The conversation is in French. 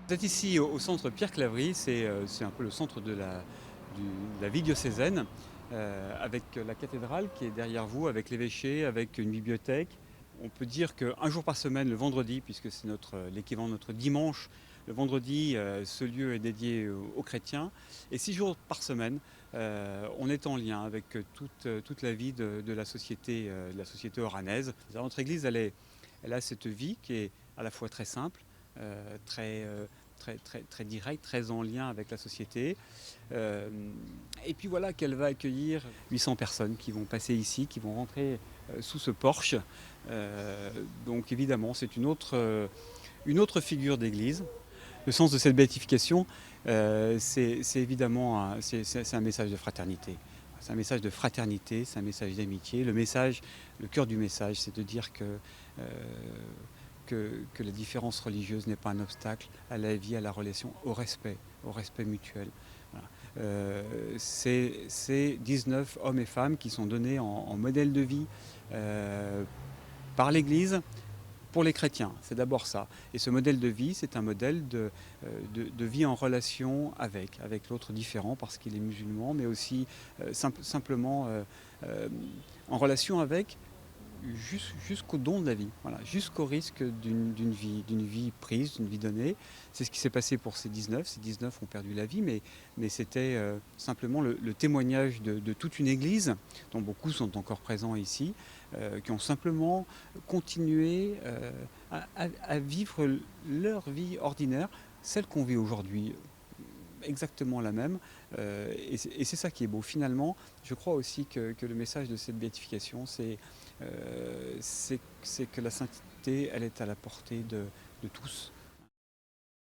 Vous êtes ici au centre Pierre-Claverie, c'est un peu le centre de la vie diocésaine, avec la cathédrale qui est derrière vous, avec l'évêché, avec une bibliothèque. On peut dire qu'un jour par semaine, le vendredi, puisque c'est l'équivalent de notre dimanche, le vendredi, ce lieu est dédié aux chrétiens. Et 6 jours par semaine, on est en lien avec toute la vie de la société oranaise. Notre église, elle a cette vie qui est à la fois très simple, très direct, très en lien avec la société. Euh, et puis voilà qu'elle va accueillir 800 personnes qui vont passer ici, qui vont rentrer sous ce porche. Donc évidemment, c'est une autre figure d'église. Le sens de cette béatification, c'est évidemment c'est un message de fraternité. C'est un message de fraternité, c'est un message d'amitié. Le cœur du message, c'est de dire que la différence religieuse n'est pas un obstacle à la vie, à la relation, au respect mutuel. Voilà. C'est 19 hommes et femmes qui sont donnés en modèle de vie par l'Église pour les chrétiens. C'est d'abord ça. Et ce modèle de vie, c'est un modèle de vie en relation avec l'autre différent parce qu'il est musulman, mais aussi simplement en relation avec jusqu'au don de la vie, voilà, jusqu'au risque d'une vie prise, d'une vie donnée. C'est ce qui s'est passé pour ces 19. Ces 19 ont perdu la vie, mais c'était simplement le témoignage de toute une église, dont beaucoup sont encore présents ici, qui ont simplement continué à vivre leur vie ordinaire, celle qu'on vit aujourd'hui, exactement la même. Et c'est ça qui est beau. Finalement, je crois aussi que le message de cette béatification, c'est que la sainteté, elle est à la portée de tous.